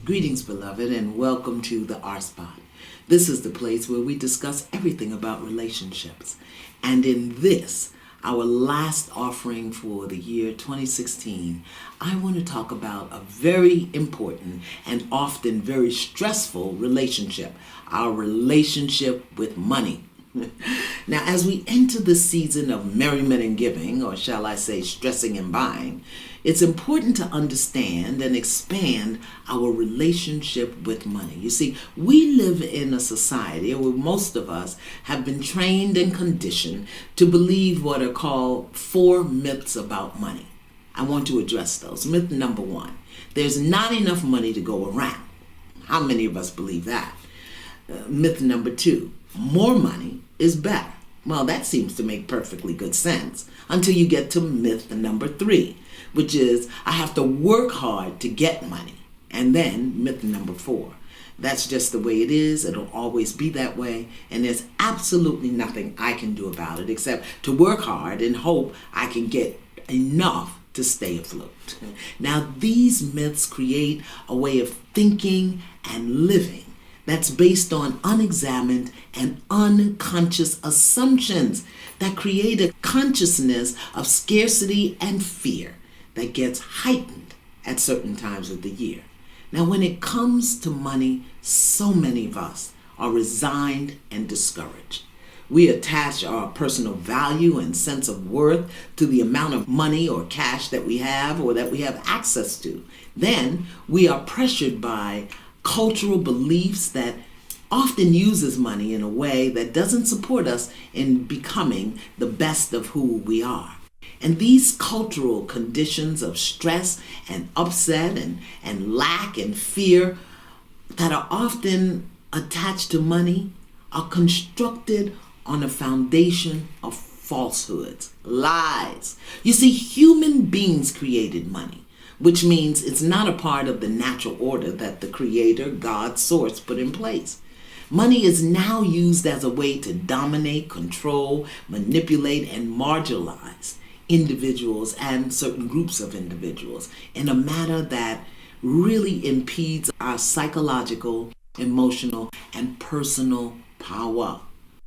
Greetings, beloved, and welcome to the R Spot. This is the place where we discuss everything about relationships. And in this, our last offering for the year 2016, I want to talk about a very important and often very stressful relationship, our relationship with money. Now, as we enter the season of merriment and giving, or shall I say stressing and buying, it's important to understand and expand our relationship with money. You see, we live in a society where most of us have been trained and conditioned to believe what are called 4 myths about money. I want to address those. Myth number 1, there's not enough money to go around. How many of us believe that? Myth number 2, more money is better. Well, that seems to make perfectly good sense until you get to myth number 3, which is I have to work hard to get money. And then myth number 4, that's just the way it is. It'll always be that way. And there's absolutely nothing I can do about it except to work hard and hope I can get enough to stay afloat. Now, these myths create a way of thinking and living that's based on unexamined and unconscious assumptions that create a consciousness of scarcity and fear that gets heightened at certain times of the year. Now, when it comes to money, so many of us are resigned and discouraged. We attach our personal value and sense of worth to the amount of money or cash that we have or that we have access to. Then we are pressured by cultural beliefs that often uses money in a way that doesn't support us in becoming the best of who we are. And these cultural conditions of stress and upset and lack and fear that are often attached to money are constructed on a foundation of falsehoods, lies. You see, human beings created money, which means it's not a part of the natural order that the Creator, God, Source put in place. Money is now used as a way to dominate, control, manipulate, and marginalize individuals and certain groups of individuals in a manner that really impedes our psychological, emotional, and personal power.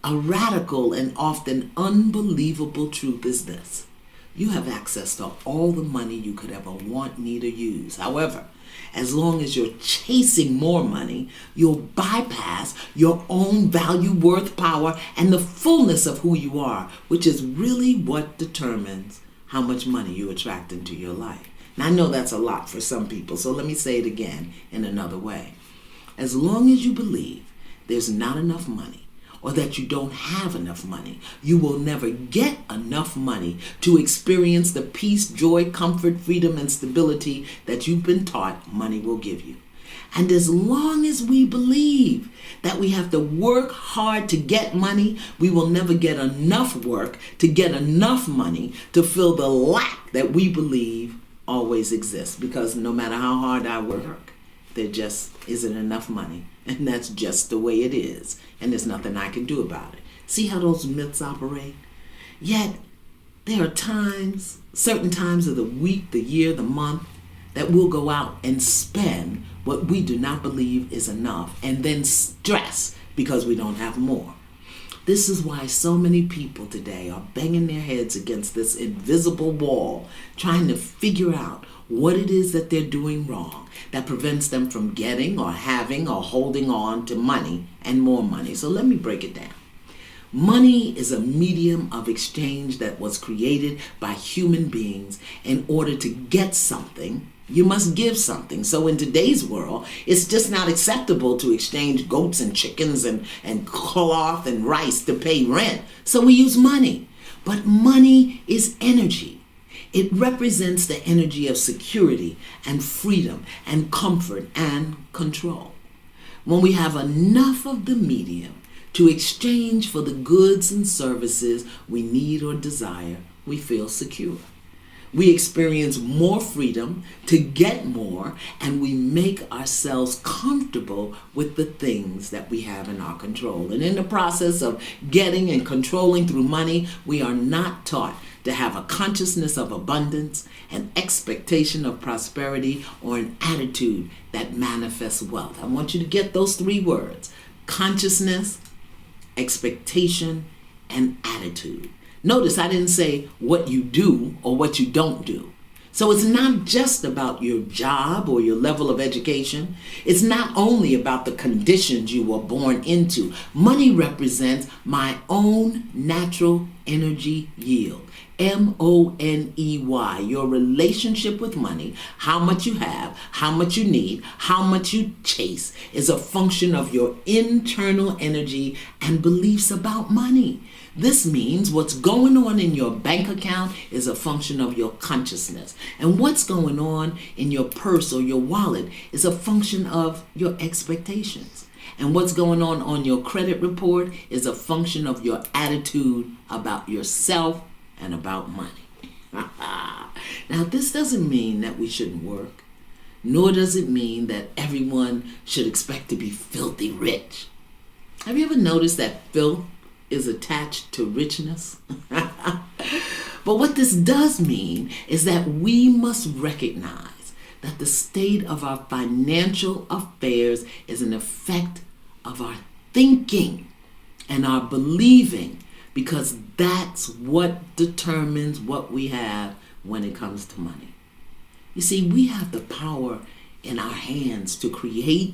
A radical and often unbelievable truth is this: you have access to all the money you could ever want, need, or use. However, as long as you're chasing more money, you'll bypass your own value, worth, power, and the fullness of who you are, which is really what determines how much money you attract into your life. Now, I know that's a lot for some people, so let me say it again in another way. As long as you believe there's not enough money, or that you don't have enough money, you will never get enough money to experience the peace, joy, comfort, freedom, and stability that you've been taught money will give you. And as long as we believe that we have to work hard to get money, we will never get enough work to get enough money to fill the lack that we believe always exists. Because no matter how hard I work, there just isn't enough money. And that's just the way it is. And there's nothing I can do about it. See how those myths operate? Yet, there are times, certain times of the week, the year, the month, that we'll go out and spend what we do not believe is enough and then stress because we don't have more. This is why so many people today are banging their heads against this invisible wall, trying to figure out what it is that they're doing wrong that prevents them from getting or having or holding on to money and more money. So let me break it down. Money is a medium of exchange that was created by human beings. In order to get something, you must give something. So in today's world, it's just not acceptable to exchange goats and chickens and cloth and rice to pay rent. So we use money. But money is energy. It represents the energy of security and freedom and comfort and control. When we have enough of the medium to exchange for the goods and services we need or desire, we feel secure. We experience more freedom to get more, and we make ourselves comfortable with the things that we have in our control. And in the process of getting and controlling through money, we are not taught to have a consciousness of abundance, an expectation of prosperity, or an attitude that manifests wealth. I want you to get those three words: consciousness, expectation, and attitude. Notice I didn't say what you do or what you don't do. So it's not just about your job or your level of education. It's not only about the conditions you were born into. Money represents my own natural energy yield. MONEY. Your relationship with money, how much you have, how much you need, how much you chase, is a function of your internal energy and beliefs about money. This means what's going on in your bank account is a function of your consciousness. And what's going on in your purse or your wallet is a function of your expectations. And what's going on your credit report is a function of your attitude about yourself and about money. Now, this doesn't mean that we shouldn't work, nor does it mean that everyone should expect to be filthy rich. Have you ever noticed that filth is attached to richness? But what this does mean is that we must recognize that the state of our financial affairs is an effect of our thinking and our believing, because that's what determines what we have when it comes to money. You see, we have the power in our hands to create,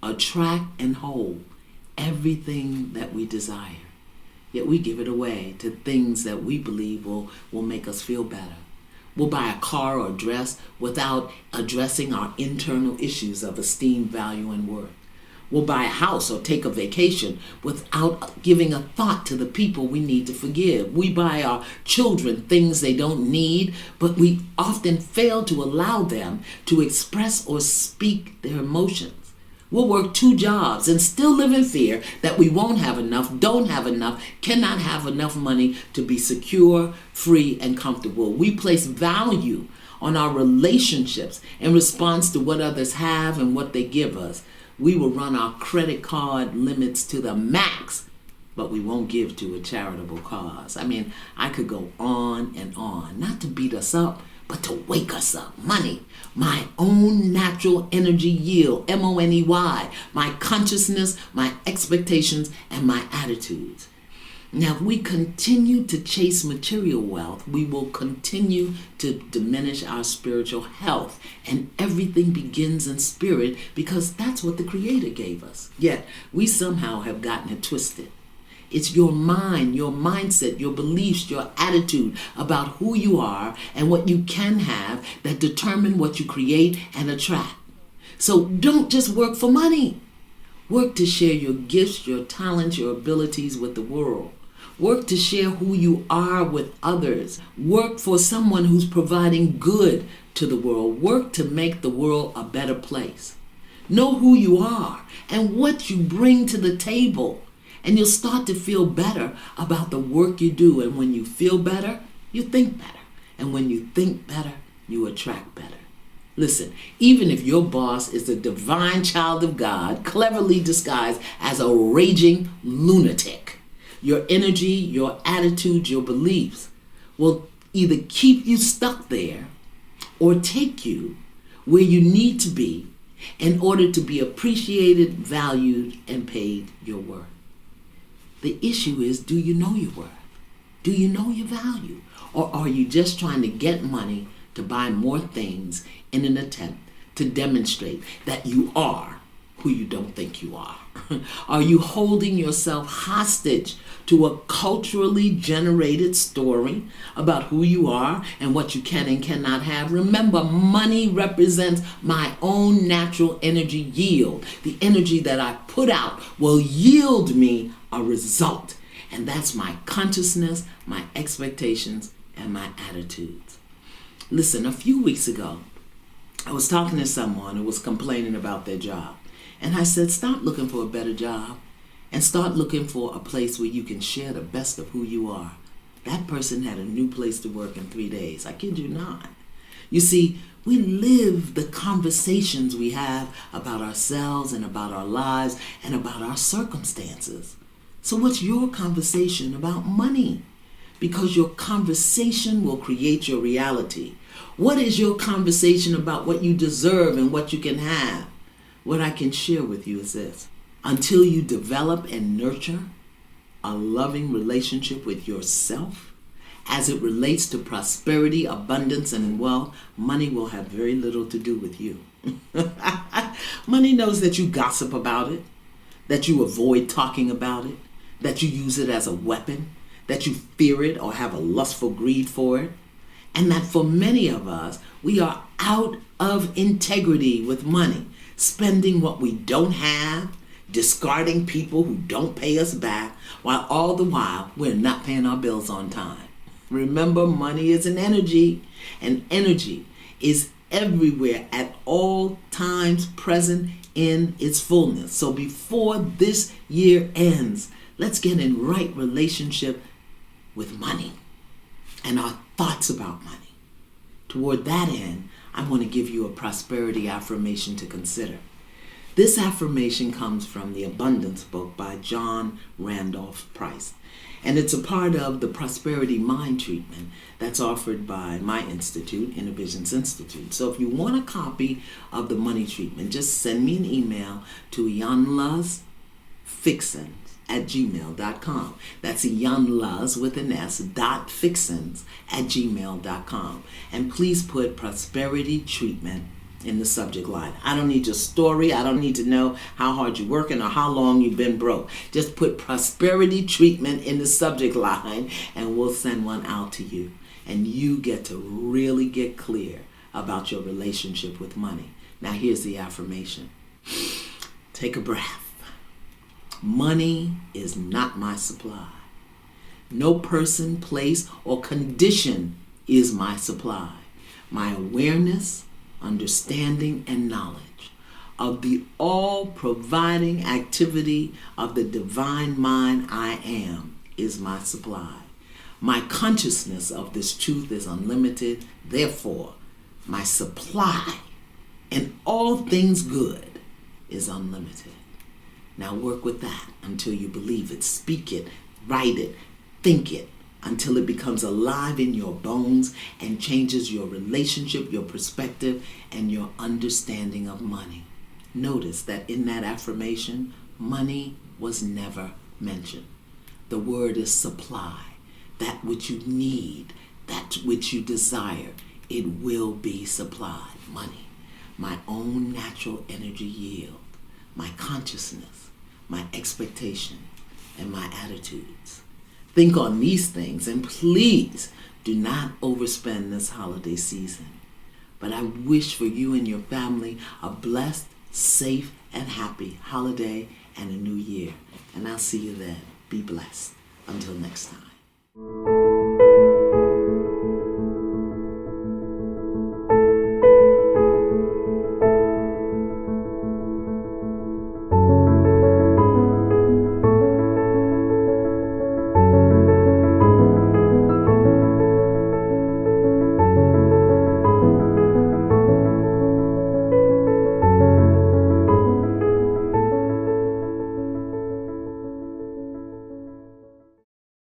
attract, and hold everything that we desire. Yet we give it away to things that we believe will make us feel better. We'll buy a car or dress without addressing our internal issues of esteem, value, and worth. We'll buy a house or take a vacation without giving a thought to the people we need to forgive. We buy our children things they don't need, but we often fail to allow them to express or speak their emotions. We'll work 2 jobs and still live in fear that we won't have enough, don't have enough, cannot have enough money to be secure, free, and comfortable. We place value on our relationships in response to what others have and what they give us. We will run our credit card limits to the max, but we won't give to a charitable cause. I mean, I could go on and on, not to beat us up, but to wake us up. Money, my own natural energy yield, MONEY, my consciousness, my expectations, and my attitudes. Now, if we continue to chase material wealth, we will continue to diminish our spiritual health. And everything begins in spirit, because that's what the Creator gave us. Yet, we somehow have gotten it twisted. It's your mind, your mindset, your beliefs, your attitude about who you are and what you can have that determine what you create and attract. So don't just work for money. Work to share your gifts, your talents, your abilities with the world. Work to share who you are with others. Work for someone who's providing good to the world. Work to make the world a better place. Know who you are and what you bring to the table. And you'll start to feel better about the work you do. And when you feel better, you think better. And when you think better, you attract better. Listen, even if your boss is a divine child of God, cleverly disguised as a raging lunatic, your energy, your attitude, your beliefs will either keep you stuck there or take you where you need to be in order to be appreciated, valued, and paid your worth. The issue is, do you know your worth? Do you know your value? Or are you just trying to get money to buy more things in an attempt to demonstrate that you are who you don't think you are? Are you holding yourself hostage to a culturally generated story about who you are and what you can and cannot have? Remember, money represents my own natural energy yield. The energy that I put out will yield me a result. And that's my consciousness, my expectations, and my attitudes. Listen, a few weeks ago, I was talking to someone who was complaining about their job. And I said, stop looking for a better job and start looking for a place where you can share the best of who you are. That person had a new place to work in 3 days. I kid you not. You see, we live the conversations we have about ourselves and about our lives and about our circumstances. So what's your conversation about money? because your conversation will create your reality. What is your conversation about what you deserve and what you can have? What I can share with you is this. Until you develop and nurture a loving relationship with yourself, as it relates to prosperity, abundance, and wealth, money will have very little to do with you. Money knows that you gossip about it, that you avoid talking about it, that you use it as a weapon, that you fear it or have a lustful greed for it, and that for many of us, we are out of integrity with money, spending what we don't have, discarding people who don't pay us back, while all the while we're not paying our bills on time. Remember, money is an energy, and energy is everywhere at all times present in its fullness. So before this year ends, let's get in right relationship with money and our thoughts about money. Toward that end, I want to give you a prosperity affirmation to consider. This affirmation comes from the Abundance book by John Randolph Price. And it's a part of the Prosperity Mind treatment that's offered by my institute, Innovisions Institute. So if you want a copy of the money treatment, just send me an email to iyanlasfixins@gmail.com. That's Iyanlas with an S, .fixins@gmail.com. And please put prosperity treatment in the subject line. I don't need your story. I don't need to know how hard you're working or how long you've been broke. Just put prosperity treatment in the subject line and we'll send one out to you. And you get to really get clear about your relationship with money. Now here's the affirmation. Take a breath. Money is not my supply. No person, place, or condition is my supply. My awareness, understanding, and knowledge of the all-providing activity of the divine mind I am is my supply. My consciousness of this truth is unlimited. Therefore, my supply in all things good is unlimited. Now work with that until you believe it. Speak it, write it, think it, until it becomes alive in your bones and changes your relationship, your perspective, and your understanding of money. Notice that in that affirmation, money was never mentioned. The word is supply. That which you need, that which you desire, it will be supplied. Money, my own natural energy yield, my consciousness, my expectation, and my attitudes. Think on these things, and please do not overspend this holiday season. But I wish for you and your family a blessed, safe, and happy holiday and a new year. And I'll see you then. Be blessed. Until next time.